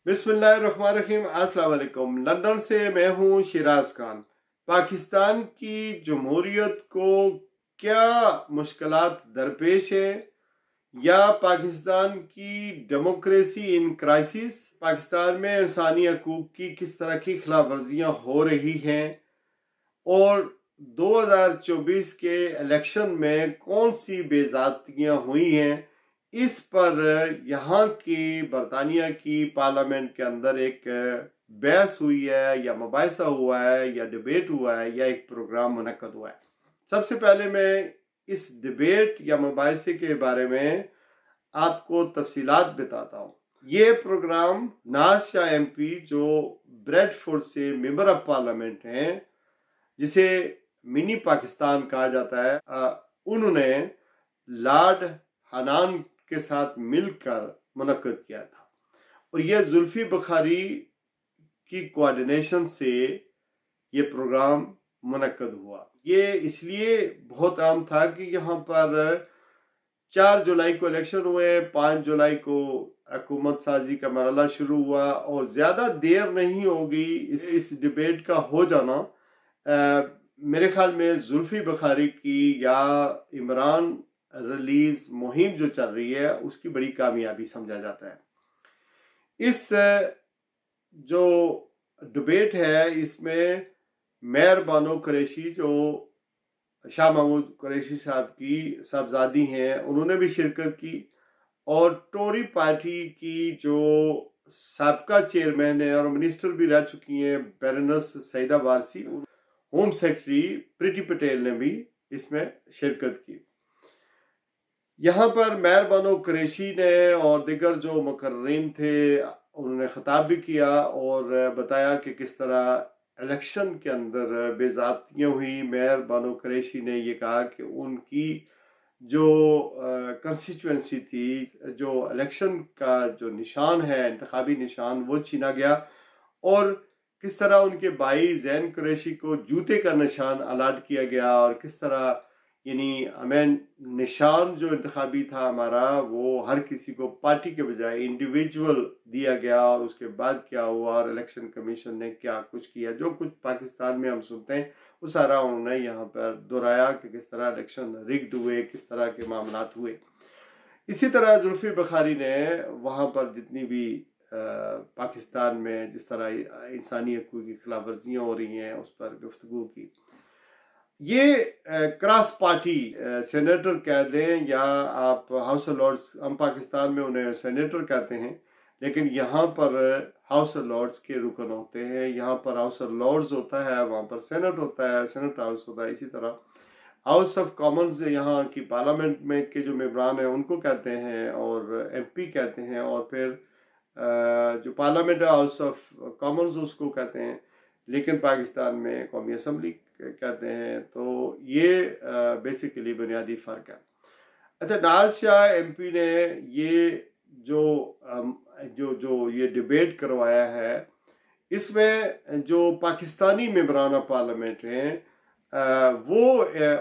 बिस्मिल्लाहिर्रहमानिर्रहीम। अस्सलाम वालेकुम। लंदन से मैं हूं शिराज खान। पाकिस्तान की जमहूरियत को क्या मुश्किलात दरपेश है, या पाकिस्तान की डेमोक्रेसी इन क्राइसिस, पाकिस्तान में इंसानी हकूक की किस तरह की खिलाफ वर्जियां हो रही हैं, और 2024 के इलेक्शन में कौन सी बेज़ातियां हुई हैं, इस पर यहाँ की बरतानिया की पार्लियामेंट के अंदर एक बहस हुई है, या मुबाहिसा हुआ है, या डिबेट हुआ है, या एक प्रोग्राम मुनक्कद हुआ है। सबसे पहले मैं इस डिबेट या मुबाहिसे के बारे में आपको तफसीलात बताता हूँ। ये प्रोग्राम नाज शाह MP, जो ब्रेडफोर्ड से मेंबर ऑफ पार्लियामेंट हैं, जिसे मिनी पाकिस्तान कहा जाता है, उन्होंने लॉर्ड हनान के साथ मिलकर मुनक्कद किया था। और यह जुल्फी बुखारी की कोऑर्डिनेशन से ये प्रोग्राम मुनक्कद हुआ। ये इसलिए बहुत अहम था कि यहाँ पर 4 जुलाई को इलेक्शन हुए, 5 जुलाई को हुकूमत साजी का मरहला शुरू हुआ, और ज़्यादा देर नहीं होगी इस डिबेट का हो जाना। मेरे ख्याल में जुल्फी बुखारी की या इमरान रिलीज मुहिम जो चल रही है, उसकी बड़ी कामयाबी समझा जाता है। इस जो डिबेट है, इसमें मेयर बानो कुरैशी, जो शाह महमूद कुरैशी साहब की साहबजादी हैं, उन्होंने भी शिरकत की। और टोरी पार्टी की जो साबका चेयरमैन है और मिनिस्टर भी रह चुकी हैं, baroness Sayeeda Warsi, home secretary Priti Patel ने भी इसमें शिरकत की। यहाँ पर मेयर बानो कुरैशी ने और दिगर जो मुकर्रीन थे, उन्होंने खिताब भी किया और बताया कि किस तरह इलेक्शन के अंदर बेज़ातियाँ हुई। मेयर बानो कुरैशी ने ये कहा कि उनकी जो कंस्टिट्यूएंसी थी, जो इलेक्शन का जो निशान है, इंतखाबी निशान, वो छीना गया, और किस तरह उनके भाई जैन कुरैशी को जूते का निशान अलाट किया गया, और किस तरह यानी हमें निशान जो इंतखाबी था हमारा, वो हर किसी को पार्टी के बजाय इंडिविजुअल दिया गया। और उसके बाद क्या हुआ, और इलेक्शन कमीशन ने क्या कुछ किया, जो कुछ पाकिस्तान में हम सुनते हैं, वो सारा उन्होंने यहाँ पर दोहराया कि किस तरह इलेक्शन रिग्ड हुए, किस तरह के मामलात हुए। इसी तरह जुल्फी बुखारी ने वहाँ पर जितनी भी पाकिस्तान में जिस तरह इंसानी हकूक़ की खिलाफ वर्जियाँ हो रही हैं, उस पर गुफ्तगू की। ये क्रॉस पार्टी सेनेटर कह दें, या आप हाउस ऑफ लॉर्ड्स, हम पाकिस्तान में उन्हें सेनेटर कहते हैं, लेकिन यहाँ पर हाउस ऑफ लॉर्ड्स के रुकन होते हैं। यहाँ पर हाउस ऑफ लॉर्ड्स होता है, वहाँ पर सेनेट होता है, सेनेट हाउस होता है। इसी तरह हाउस ऑफ कॉमन्स यहाँ की पार्लियामेंट में के जो मेंबरान हैं, उनको कहते हैं, और MP कहते हैं, और फिर जो पार्लियामेंट हाउस ऑफ कॉमन्स उसको कहते हैं, लेकिन पाकिस्तान में कौमी असम्बली कहते हैं। तो ये बेसिकली बुनियादी फ़र्क है। अच्छा, नाज शाह MP ने ये जो जो जो ये डिबेट करवाया है, इसमें जो पाकिस्तानी मेंबरान पार्लियामेंट हैं, वो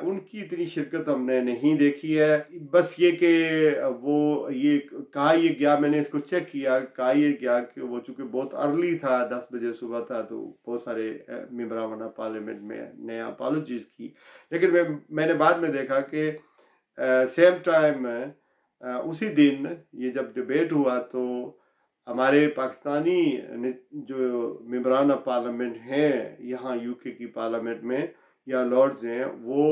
उनकी इतनी शिरकत हमने नहीं देखी है। बस ये कि वो ये कहा ये गया, मैंने इसको चेक किया, कहा ये गया कि वो चूँकि बहुत अर्ली था, 10 बजे सुबह था, तो बहुत सारे मेंबरान पार्लियामेंट में ने अपॉलॉजीज की। लेकिन मैंने बाद में देखा कि सेम टाइम उसी दिन ये जब डिबेट हुआ, तो हमारे पाकिस्तानी जो मेंबरान पार्लियामेंट हैं यहाँ UK की पार्लियामेंट में, या लॉर्ड्स हैं, वो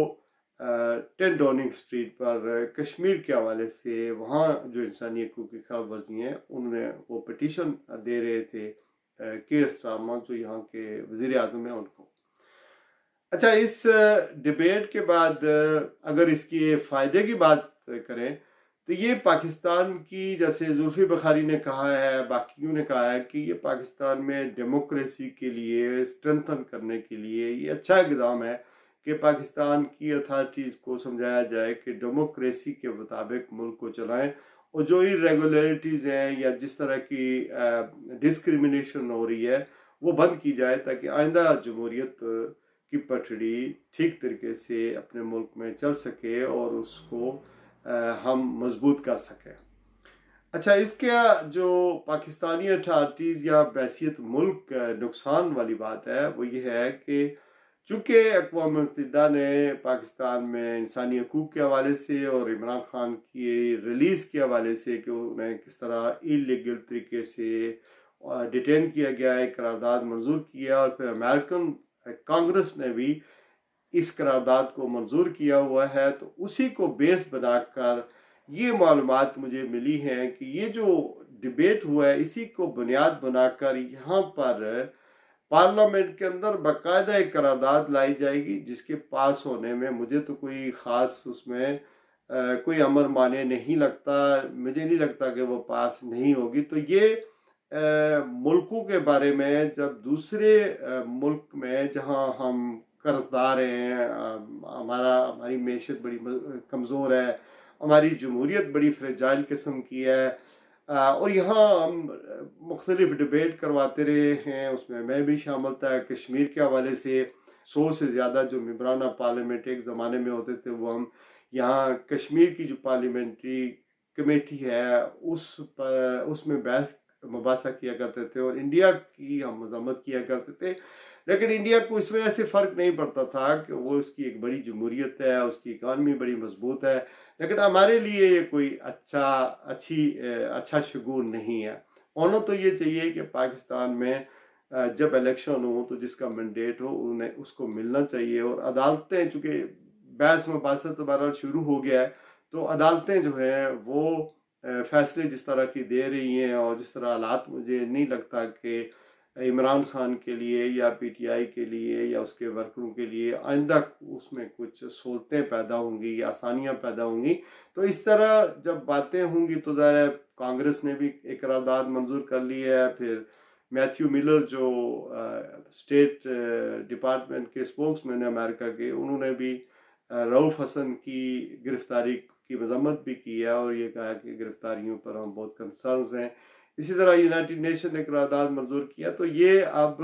10 डाउनिंग स्ट्रीट पर कश्मीर के हवाले से वहाँ जो इंसानी हकूक़ की खिलाफ वर्जी हैं, उन्होंने वो पिटीशन दे रहे थे Keir Starmer, जो यहाँ के वज़ीर आज़म हैं, उनको। अच्छा, इस डिबेट के बाद अगर इसके फ़ायदे की बात करें, तो ये पाकिस्तान की, जैसे जुल्फी बुखारी ने कहा है, बाकियों ने कहा है, कि ये पाकिस्तान में डेमोक्रेसी के लिए स्ट्रेंथन करने के लिए ये अच्छा इक़दाम है कि पाकिस्तान की अथॉरिटीज़ को समझाया जाए कि डेमोक्रेसी के मुताबिक मुल्क को चलाएं, और जो इरेगुलरिटीज़ हैं या जिस तरह की डिस्क्रिमिनेशन हो रही है, वो बंद की जाए, ताकि आइंदा जमहूरियत की पटड़ी ठीक तरीके से अपने मुल्क में चल सके और उसको हम मजबूत कर सकें। اچھا، اس کے جو پاکستانی اتھارٹیز یا بحیثیت ملک نقصان والی بات ہے وہ یہ ہے کہ چونکہ اقوام متحدہ نے پاکستان میں انسانی حقوق کے حوالے سے اور عمران خان کی ریلیز کے حوالے سے کہ انہیں کس طرح انلیگل طریقے سے ڈیٹین کیا گیا ہے، قرارداد منظور کیا، اور پھر امریکن کانگریس نے بھی اس قرارداد کو منظور کیا ہوا ہے، تو اسی کو بیس بنا کر یہ معلومات مجھے ملی ہیں کہ یہ جو ڈیبیٹ ہوا ہے اسی کو بنیاد بنا کر یہاں پر پارلیمنٹ کے اندر باقاعدہ ایک قرارداد لائی جائے گی، جس کے پاس ہونے میں مجھے تو کوئی خاص اس میں کوئی امر مانے نہیں لگتا، مجھے نہیں لگتا کہ وہ پاس نہیں ہوگی۔ تو یہ ملکوں کے بارے میں، جب دوسرے ملک میں جہاں ہم قرض دار ہیں، ہماری معیشت بڑی کمزور ہے، ہماری جمہوریت بڑی فریجائل قسم کی ہے، اور یہاں ہم مختلف ڈیبیٹ کرواتے رہے ہیں، اس میں بھی شامل تھا۔ کشمیر کے حوالے سے 100 سے زیادہ جو ممبرانہ پارلیمنٹ ایک زمانے میں ہوتے تھے، وہ ہم یہاں کشمیر کی جو پارلیمنٹری کمیٹی ہے اس میں بحث مباحثہ کیا کرتے تھے، اور انڈیا کی ہم مذمت کیا کرتے تھے۔ لیکن انڈیا کو اس وجہ سے فرق نہیں پڑتا تھا کہ وہ اس کی ایک بڑی جمہوریت ہے، اس کی اکانومی بڑی مضبوط ہے، لیکن ہمارے لیے یہ کوئی اچھا شگون نہیں ہے۔ ہونا تو یہ چاہیے کہ پاکستان میں جب الیکشن ہو تو جس کا مینڈیٹ ہو انہیں اس کو ملنا چاہیے، اور عدالتیں چونکہ بحث مباحثہ دوبارہ شروع ہو گیا ہے، تو عدالتیں جو ہیں وہ فیصلے جس طرح کی دے رہی ہیں اور جس طرح حالات، مجھے نہیں لگتا کہ عمران خان کے لیے یا پی ٹی آئی کے لیے یا اس کے ورکروں کے لیے آئندہ اس میں کچھ سہولتیں پیدا ہوں گی یا آسانیاں پیدا ہوں گی۔ تو اس طرح جب باتیں ہوں گی تو ظاہر ہے کانگریس نے بھی ایک قرارداد منظور کر لی ہے، پھر میتھیو ملر جو اسٹیٹ ڈپارٹمنٹ کے اسپوکس مین امریکہ کے، انہوں نے بھی رؤف حسن کی گرفتاری کی مذمت بھی کی ہے، اور یہ کہا کہ گرفتاریوں پر ہم بہت کنسرنز ہیں۔ اسی طرح یونائٹڈ نیشن نے قرارداد منظور کیا۔ تو یہ اب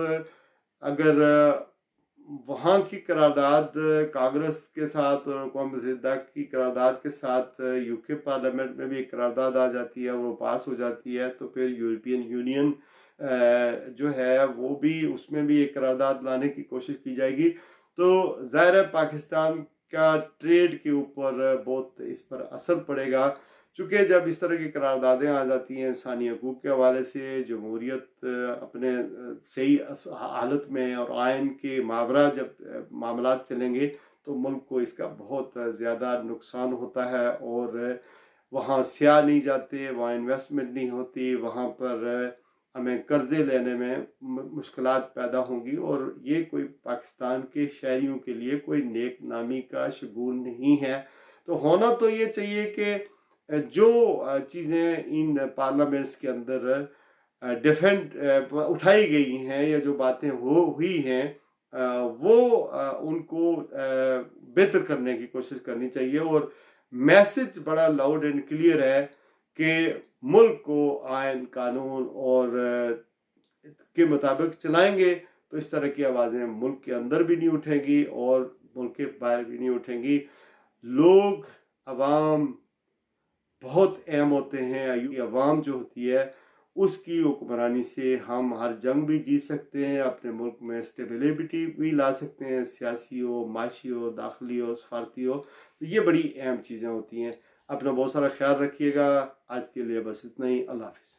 اگر وہاں کی قرارداد کانگریس کے ساتھ اور اقوام متحدہ کی قرارداد کے ساتھ یو کے پارلیمنٹ میں بھی ایک قرارداد آ جاتی ہے اور وہ پاس ہو جاتی ہے، تو پھر یورپین یونین جو ہے وہ بھی اس میں بھی ایک قرارداد لانے کی کوشش کی جائے گی۔ تو ظاہر ہے پاکستان کا ٹریڈ کے اوپر بہت اس پر اثر پڑے گا، چونکہ جب اس طرح کی قراردادیں آ جاتی ہیں انسانی حقوق کے حوالے سے، جمہوریت اپنے صحیح حالت میں اور آئین کے مابرہ جب معاملات چلیں گے، تو ملک کو اس کا بہت زیادہ نقصان ہوتا ہے، اور وہاں سیاح نہیں جاتے، وہاں انویسٹمنٹ نہیں ہوتی، وہاں پر ہمیں قرضے لینے میں مشکلات پیدا ہوں گی، اور یہ کوئی پاکستان کے شہریوں کے لیے کوئی نیک نامی کا شگون نہیں ہے۔ تو ہونا تو یہ چاہیے کہ جو چیزیں ان پارلیمنٹس کے اندر ڈیفینڈ اٹھائی گئی ہیں یا جو باتیں ہوئی ہیں، وہ ان کو بہتر کرنے کی کوشش کرنی چاہیے، اور میسج بڑا لاؤڈ اینڈ کلیئر ہے کہ ملک کو آئین قانون اور کے مطابق چلائیں گے تو اس طرح کی آوازیں ملک کے اندر بھی نہیں اٹھیں گی اور ملک کے باہر بھی نہیں اٹھیں گی۔ لوگ، عوام بہت اہم ہوتے ہیں، عوام جو ہوتی ہے اس کی حکمرانی سے ہم ہر جنگ بھی جیت سکتے ہیں، اپنے ملک میں اسٹیبلٹی بھی لا سکتے ہیں، سیاسی ہو، معاشی ہو، داخلی ہو، سفارتی ہو۔ تو یہ بڑی اہم چیزیں ہوتی ہیں۔ اپنا بہت سارا خیال رکھیے گا۔ آج کے لیے بس اتنا ہی۔ اللہ حافظ۔